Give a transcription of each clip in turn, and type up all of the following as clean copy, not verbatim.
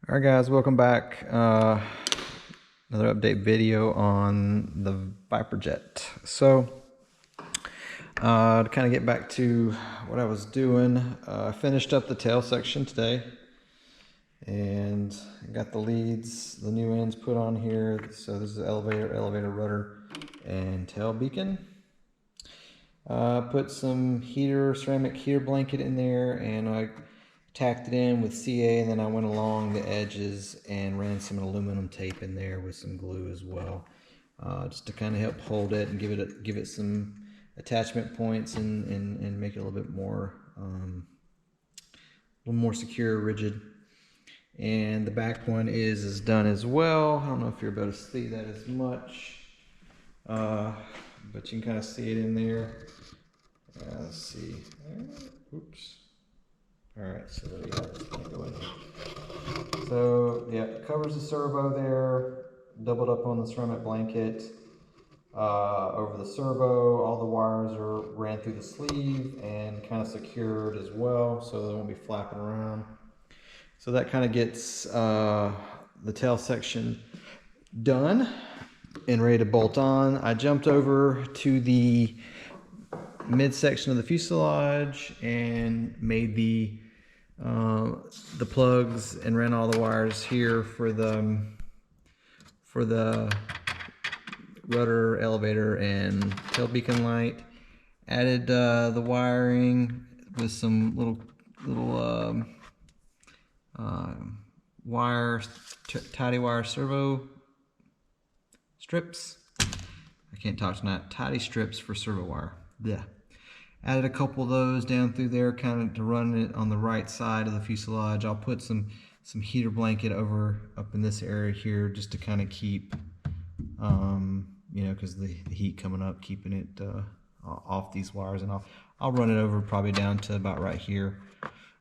All right, guys, welcome back. Another update video on the ViperJet. So, to kind of get back to what I was doing, I finished up the tail section today and got the leads, the new ends put on here. So this is elevator, rudder, and tail beacon. Put some ceramic heater blanket in there, and I tacked it in with CA, and then I went along the edges and ran some aluminum tape in there with some glue as well, just to kind of help hold it and give it some attachment points and make it a little bit more secure, rigid. And the back one is done as well. I don't know if you're able to see that as much, but you can kind of see it in there. Let's see. Oops. All right, so there you go. Go in. So yeah, covers the servo there, doubled up on the ceramic blanket over the servo. All the wires are ran through the sleeve and kind of secured as well, so they won't be flapping around. So that kind of gets the tail section done and ready to bolt on. I jumped over to the midsection of the fuselage and made the plugs and ran all the wires here for the rudder, elevator, and tail beacon light. Added the wiring with some little tidy wire servo strips. I can't talk tonight. Tidy strips for servo wire. Yeah. Added a couple of those down through there, kind of to run it on the right side of the fuselage. I'll put some heater blanket up in this area here, just to kind of keep, you know, because the heat coming up, keeping it off these wires, and I'll run it over probably down to about right here.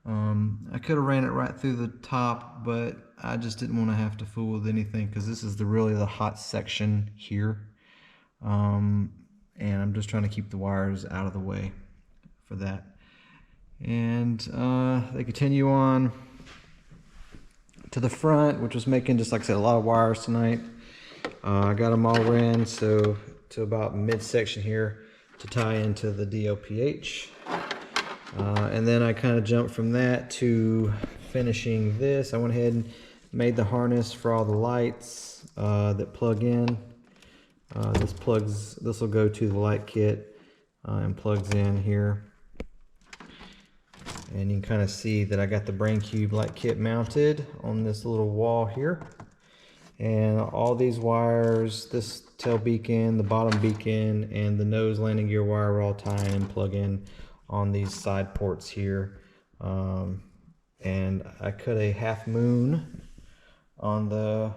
I could have ran it right through the top, but I just didn't want to have to fool with anything, because this is really the hot section here, and I'm just trying to keep the wires out of the way for that. And they continue on to the front, which was making, just like I said, a lot of wires tonight. I got them all ran to about midsection here to tie into the DLPH. And then I kind of jumped from that to finishing this. I went ahead and made the harness for all the lights that plug in. This will go to the light kit and plugs in here. And you can kind of see that I got the BrainCube light kit mounted on this little wall here. And all these wires, this tail beacon, the bottom beacon, and the nose landing gear wire are all tying and plug in on these side ports here. And I cut a half moon on the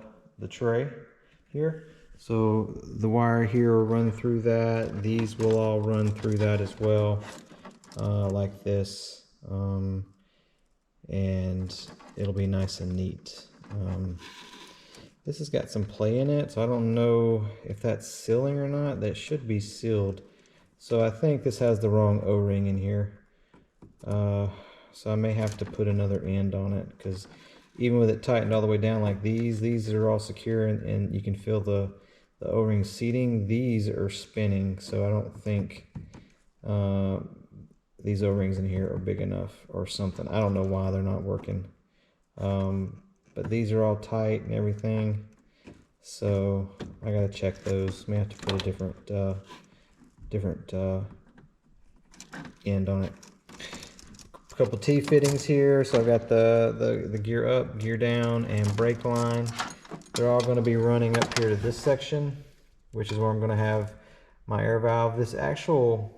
tray here. So the wire here will run through that. These will all run through that as well, like this. And it'll be nice and neat. This has got some play in it, so I don't know if that's sealing or not. That should be sealed. So I think this has the wrong O-ring in here. So I may have to put another end on it, because even with it tightened all the way down like these are all secure, and you can feel the O-ring seating. These are spinning, so I don't think these O-rings in here are big enough or something. I don't know why they're not working. But these are all tight and everything, so I gotta check those. May have to put a different end on it. A couple T-fittings here. So I've got the gear up, gear down, and brake line. They're all going to be running up here to this section, which is where I'm going to have my air valve. This actual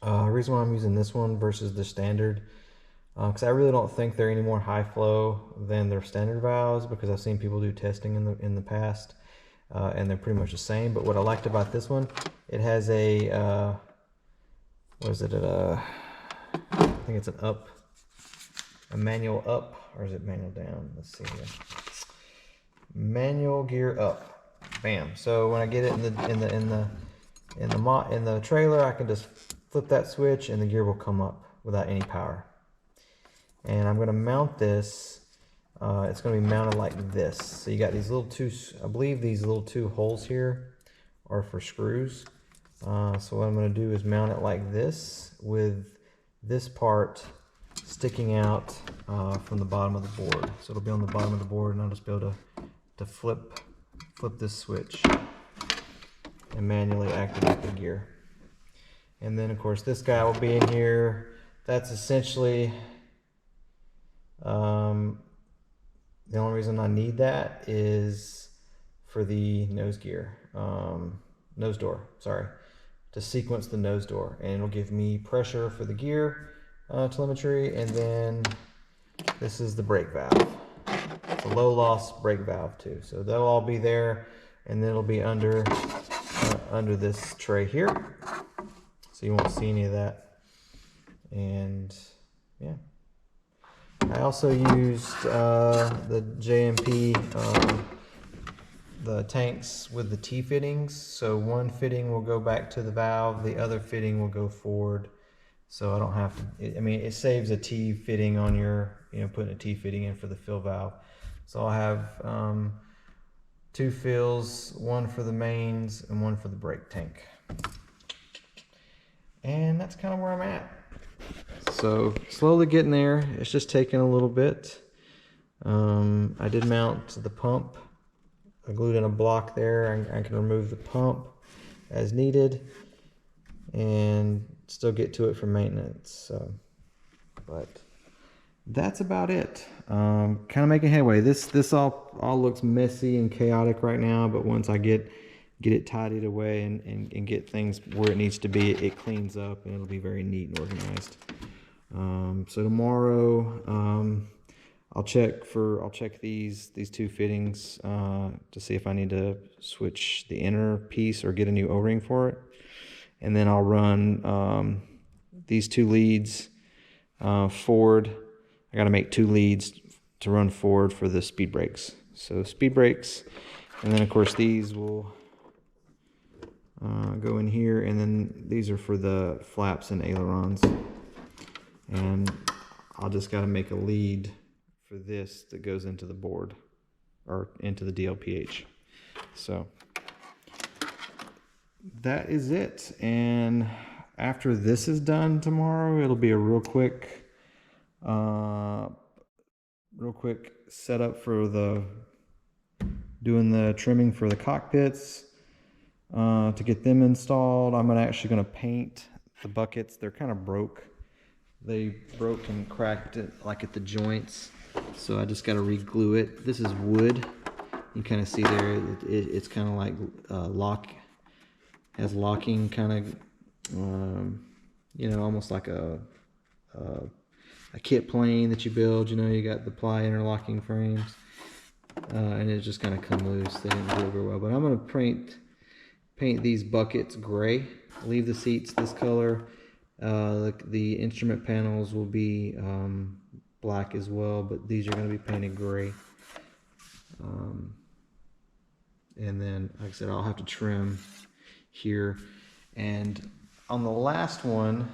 reason why I'm using this one versus the standard, because I really don't think they're any more high flow than their standard valves, because I've seen people do testing in the past, and they're pretty much the same. But what I liked about this one, it has a what is it? I think it's a manual up, or is it manual down? Let's see here. Manual gear up. Bam. So when I get it in the trailer, I can just flip that switch and the gear will come up without any power. And I'm going to mount this It's going to be mounted like this. So you got these little two, I believe these little two holes here are for screws. So what I'm going to do is mount it like this, with this part sticking out from the bottom of the board. So it'll be on the bottom of the board, and I'll just be able to flip this switch and manually activate the gear. And then of course this guy will be in here. That's essentially the only reason I need that is for the nose gear, nose door, sorry, to sequence the nose door, and it'll give me pressure for the gear telemetry. And then this is the brake valve. It's a low loss brake valve too. So that'll all be there, and then it'll be under this tray here, so you won't see any of that. And yeah, I also used the JMP, the tanks with the T-fittings. So one fitting will go back to the valve, the other fitting will go forward. So I don't have to, I mean, it saves a T-fitting on your, putting a T-fitting in for the fill valve. So I'll have 2 fills, one for the mains and one for the brake tank. And that's kind of where I'm at. So slowly getting there. It's just taking a little bit. I did mount the pump. I glued in a block there. I can remove the pump as needed and still get to it for maintenance. So, but that's about it. Kind of making headway. This all looks messy and chaotic right now, but once I get it tidied away and get things where it needs to be, it cleans up and it'll be very neat and organized. So tomorrow I'll check these 2 fittings to see if I need to switch the inner piece or get a new O-ring for it. And then I'll run these 2 leads forward. I got to make 2 leads to run forward for the speed brakes. So speed brakes, and then of course these will go in here, and then these are for the flaps and ailerons. And I'll just got to make a lead for this that goes into the board or into the DLPH. So that is it. And after this is done tomorrow, it'll be a real quick setup for doing the trimming for the cockpits to get them installed. I'm actually going to paint the buckets. They're kind of broke. They broke and cracked it like at the joints, so I just got to re-glue it. This is wood. You kind of see there, it's kind of like has locking kind of, almost like a kit plane that you build. You got the ply interlocking frames, and it just kind of come loose. They didn't do it very well, but I'm going to paint these buckets gray. Leave the seats this color. The instrument panels will be black as well, but these are going to be painted gray. And then, like I said, I'll have to trim here. And on the last one,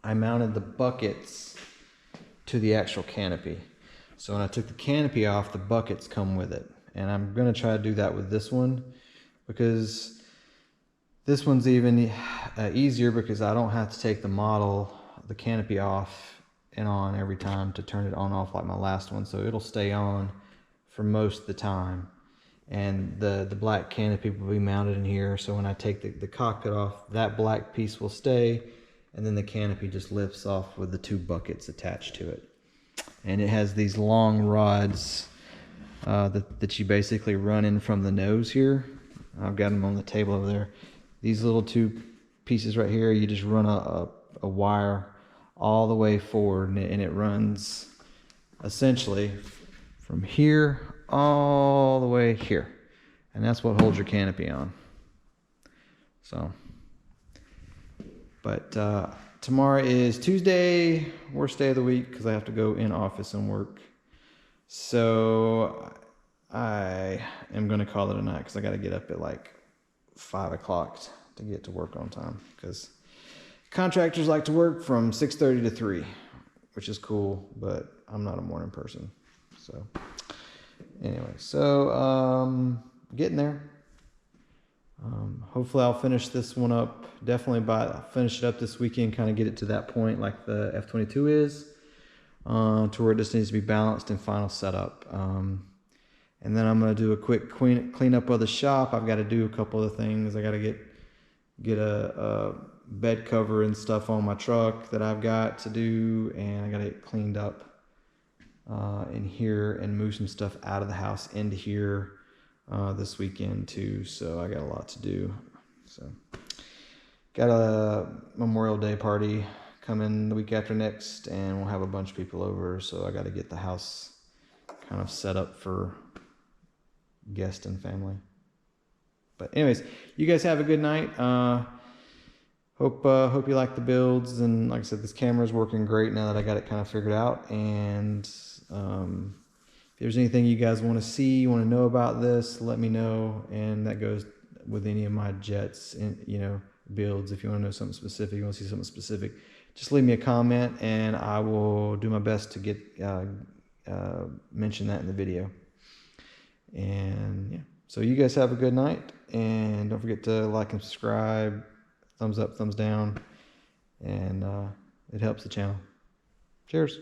I mounted the buckets to the actual canopy. So when I took the canopy off, the buckets come with it. And I'm going to try to do that with this one, because this one's even easier because I don't have to take the canopy off and on every time to turn it on off like my last one. So it'll stay on for most of the time. And the black canopy will be mounted in here. So when I take the cockpit off, that black piece will stay. And then the canopy just lifts off with the 2 buckets attached to it. And it has these long rods that you basically run in from the nose here. I've got them on the table over there. These little 2 pieces right here, you just run a wire all the way forward, and it runs essentially from here all the way here. And that's what holds your canopy on. So, but tomorrow is Tuesday, worst day of the week, because I have to go in office and work. So I am going to call it a night, because I got to get up at like 5 o'clock to get to work on time, because contractors like to work from 6:30 to 3, which is cool, but I'm not a morning person. So anyway, so getting there. Hopefully I'll finish this one up. Definitely I'll finish it up this weekend, kind of get it to that point like the F-22 is, to where it just needs to be balanced and final setup. And then I'm going to do a quick cleanup of the shop. I've got to do a couple of things. I got to get a bed cover and stuff on my truck that I've got to do, and I got to get cleaned up in here and move some stuff out of the house into here this weekend too. So I got a lot to do. So got a Memorial Day party coming the week after next, and we'll have a bunch of people over. So I got to get the house kind of set up for guests and family. But anyways, you guys have a good night. Hope you like the builds, and like I said, this camera is working great now that I got it kind of figured out. And if there's anything you guys want to see, you want to know about this, let me know. And that goes with any of my jets and, you know, builds. If you want to know something specific, you want to see something specific, just leave me a comment and I will do my best to get mention that in the video. And yeah, so you guys have a good night, and don't forget to like and subscribe, thumbs up, thumbs down, and it helps the channel. Cheers.